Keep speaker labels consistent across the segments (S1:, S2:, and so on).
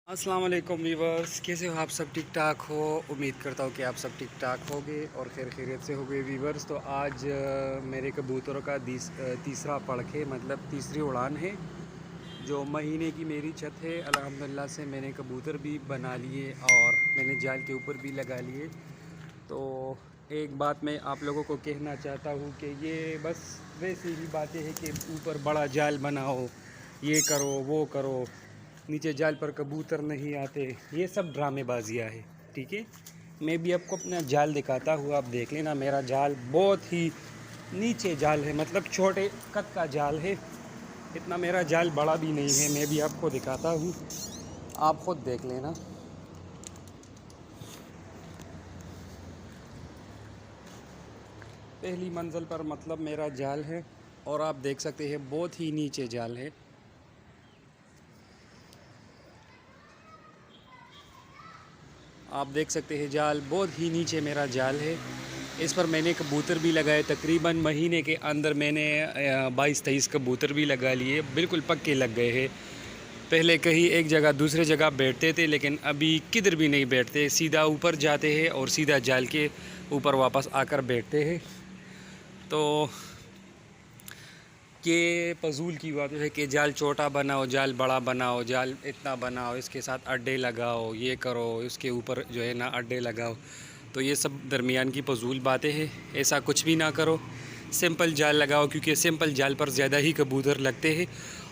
S1: अस्सलाम वालेकुम वीवर्स, कैसे हो आप? सब ठीक ठाक हो? उम्मीद करता हूँ कि आप सब ठीक ठाक होगे और खैर खैरियत से होगे वीवर्स। तो आज मेरे कबूतरों का तीसरा पड़खे मतलब तीसरी उड़ान है। जो महीने की मेरी छत है, अल्हम्दुलिल्लाह से मैंने कबूतर भी बना लिए और मैंने जाल के ऊपर भी लगा लिए। तो एक बात मैं आप लोगों को कहना चाहता हूँ कि ये बस वैसी ही बातें हैं कि ऊपर बड़ा जाल बनाओ, ये करो वो करो, नीचे जाल पर कबूतर नहीं आते, ये सब ड्रामेबाजियाँ है। ठीक है, मैं भी आपको अपना जाल दिखाता हूँ, आप देख लेना। मेरा जाल बहुत ही नीचे जाल है, मतलब छोटे कद का जाल है, इतना मेरा जाल बड़ा भी नहीं है। मैं भी आपको दिखाता हूँ, आप खुद देख लेना। पहली मंजिल पर मतलब मेरा जाल है और आप देख सकते हैं बहुत ही नीचे जाल है। आप देख सकते हैं जाल बहुत ही नीचे मेरा जाल है। इस पर मैंने कबूतर भी लगाए, तकरीबन महीने के अंदर मैंने 22-23 कबूतर भी लगा लिए, बिल्कुल पक्के लग गए हैं। पहले कहीं एक जगह दूसरे जगह बैठते थे, लेकिन अभी किधर भी नहीं बैठते, सीधा ऊपर जाते हैं और सीधा जाल के ऊपर वापस आकर बैठते हैं। तो ये फजूल की बात है कि जाल छोटा बनाओ, जाल बड़ा बनाओ, जाल इतना बनाओ, इसके साथ अड्डे लगाओ, ये करो, इसके ऊपर जो है ना अड्डे लगाओ। तो ये सब दरमियान की फजूल बातें हैं, ऐसा कुछ भी ना करो। सिंपल जाल लगाओ, क्योंकि सिंपल जाल पर ज़्यादा ही कबूतर लगते हैं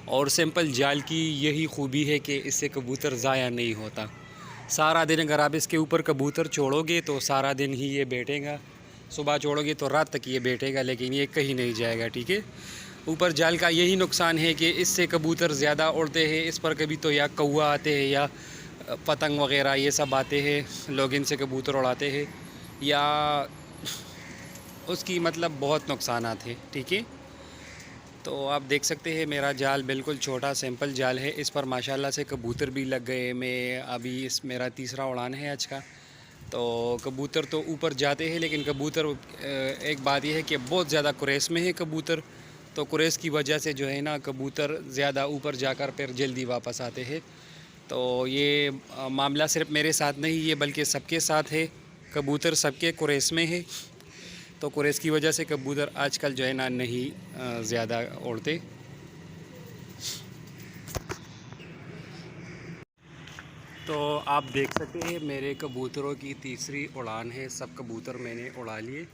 S1: और सिंपल जाल की यही खूबी है कि इससे कबूतर ज़ाया नहीं होता। सारा दिन अगर आप इसके ऊपर कबूतर छोड़ोगे तो सारा दिन ही ये बैठेगा, सुबह छोड़ोगे तो रात तक ये बैठेगा, लेकिन ये कहीं नहीं जाएगा। ठीक है, ऊपर जाल का यही नुकसान है कि इससे कबूतर ज़्यादा उड़ते हैं। इस पर कभी तो या कौवा आते हैं या पतंग वगैरह ये सब आते हैं, लोग इनसे कबूतर उड़ाते हैं, या उसकी मतलब बहुत नुकसानात हैं। ठीक है, तो आप देख सकते हैं मेरा जाल बिल्कुल छोटा सिंपल जाल है, इस पर माशाल्लाह से कबूतर भी लग गए। मैं अभी इस मेरा तीसरा उड़ान है आज का। तो कबूतर तो ऊपर जाते हैं, लेकिन कबूतर एक बात यह है कि बहुत ज़्यादा कुरेस में है कबूतर। तो कुरेस की वजह से जो है ना कबूतर ज़्यादा ऊपर जाकर फिर जल्दी वापस आते हैं। तो ये मामला सिर्फ मेरे साथ नहीं है बल्कि सबके साथ है, कबूतर सबके कुरेस में है। तो कुरेस की वजह से कबूतर आजकल जो है ना नहीं ज़्यादा उड़ते। तो आप देख सकते हैं मेरे कबूतरों की तीसरी उड़ान है, सब कबूतर मैंने उड़ा लिए।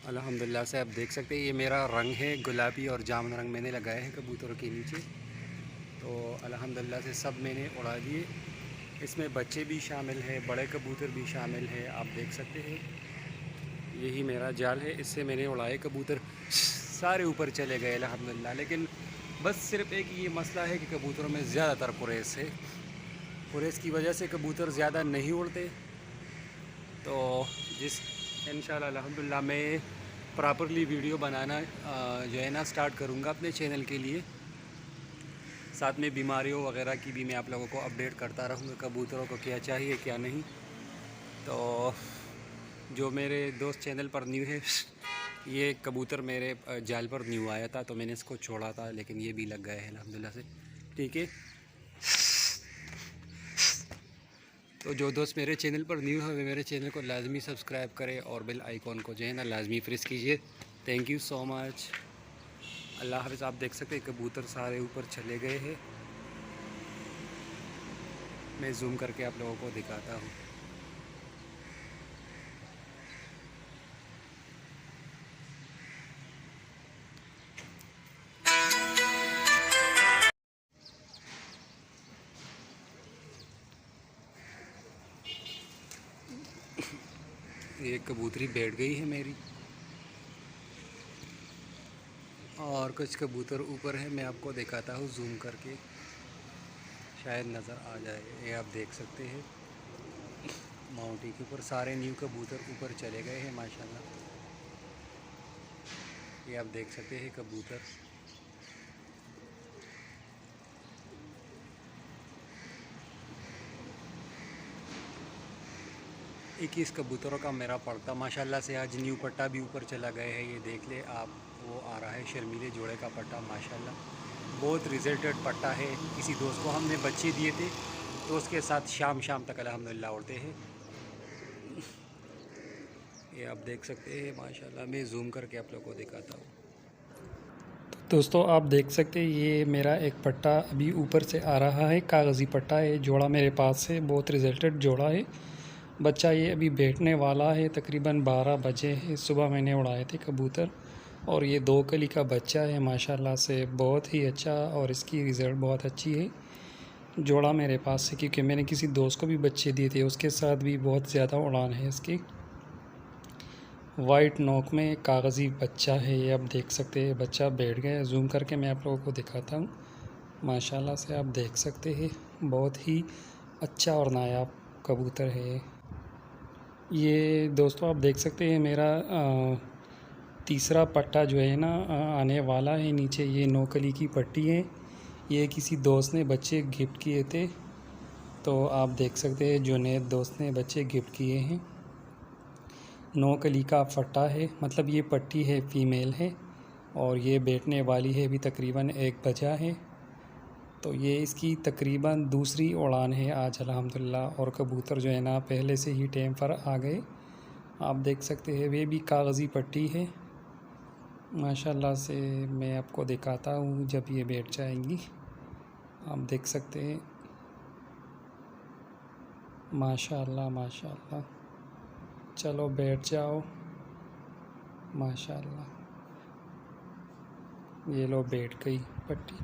S1: अल्हम्दुलिल्लाह से आप देख सकते हैं ये मेरा रंग है, गुलाबी और जामुन रंग मैंने लगाया है कबूतरों के नीचे। तो अल्हम्दुलिल्लाह से सब मैंने उड़ा दिए। इसमें बच्चे भी शामिल हैं, बड़े कबूतर भी शामिल हैं, आप देख सकते हैं। यही मेरा जाल है, इससे मैंने उड़ाए कबूतर, सारे ऊपर चले गए अल्हम्दुलिल्लाह। लेकिन बस सिर्फ एक ये मसला है कि कबूतरों में ज़्यादातर कुरेस है, कुरेस की वजह से कबूतर ज़्यादा नहीं उड़ते। तो जिस इंशाल्लाह अल्हम्दुलिल्लाह मैं प्रॉपरली वीडियो बनाना जो है ना स्टार्ट करूँगा अपने चैनल के लिए। साथ में बीमारियों वगैरह की भी मैं आप लोगों को अपडेट करता रहूँगा, कबूतरों को क्या चाहिए क्या नहीं। तो जो मेरे दोस्त चैनल पर न्यू है, ये कबूतर मेरे जाल पर न्यू आया था तो मैंने इसको छोड़ा था, लेकिन ये भी लग गया है अल्हम्दुलिल्लाह से। ठीक है, तो जो दोस्त मेरे चैनल पर न्यू है वे मेरे चैनल को लाजमी सब्सक्राइब करें और बेल आइकॉन को जो है ना लाजमी प्रेस कीजिए। Thank you so much. अल्लाह हाफ़िज़। आप देख सकते हैं कबूतर सारे ऊपर चले गए हैं। मैं जूम करके आप लोगों को दिखाता हूँ। ये कबूतरी बैठ गई है मेरी और कुछ कबूतर ऊपर है, मैं आपको दिखाता हूँ जूम करके, शायद नज़र आ जाए। ये आप देख सकते हैं माउंटी के ऊपर सारे न्यू कबूतर ऊपर चले गए हैं माशाल्लाह। ये आप देख सकते हैं कबूतर। इक्कीस कबूतरों का मेरा पड़ता माशाल्लाह से आज न्यू पट्टा भी ऊपर चला गया है, ये देख ले आप। वो आ रहा है शर्मीले जोड़े का पट्टा माशाल्लाह। बहुत रिजल्टेड पट्टा है। किसी दोस्त को हमने बच्चे दिए थे तो उसके साथ शाम शाम तक अल्हम्दुलिल्लाह उड़ते हैं। ये आप देख सकते हैं माशाल्लाह। मैं ज़ूम करके आप लोगों को दिखाता हूँ। दोस्तों आप देख सकते हैं ये मेरा एक पट्टा अभी ऊपर से आ रहा है, कागज़ी पट्टा है। जोड़ा मेरे पास है, बहुत रिजल्टेड जोड़ा है। बच्चा ये अभी बैठने वाला है। तकरीबन 12 बजे है, सुबह मैंने उड़ाए थे कबूतर और ये 2 कली का बच्चा है माशाल्लाह से, बहुत ही अच्छा और इसकी रिज़ल्ट बहुत अच्छी है। जोड़ा मेरे पास है क्योंकि मैंने किसी दोस्त को भी बच्चे दिए थे, उसके साथ भी बहुत ज़्यादा उड़ान है इसकी। वाइट नोक में कागज़ी बच्चा है, ये आप देख सकते हैं। बच्चा बैठ गया है, जूम करके मैं आप लोगों को दिखाता हूँ। माशाल्लाह से आप देख सकते हैं, बहुत ही अच्छा और नायाब कबूतर है ये। दोस्तों आप देख सकते हैं मेरा तीसरा पट्टा जो है ना आने वाला है। नीचे ये 9 कली की पट्टी है, ये किसी दोस्त ने बच्चे गिफ्ट किए थे, तो आप देख सकते हैं जुनैद दोस्त ने बच्चे गिफ्ट किए हैं। 9 कली का पट्टा है, मतलब ये पट्टी है फ़ीमेल है और ये बैठने वाली है। अभी तकरीबन 1 बजा है, तो ये इसकी तकरीबन दूसरी उड़ान है आज अल्हम्दुलिल्लाह। और कबूतर जो है ना पहले से ही टाइम पर आ गए। आप देख सकते हैं वे भी कागज़ी पट्टी है माशाल्लाह से। मैं आपको दिखाता हूँ जब ये बैठ जाएंगी। आप देख सकते हैं माशाल्लाह माशाल्लाह। चलो बैठ जाओ माशाल्लाह। ये लो बैठ गई पट्टी।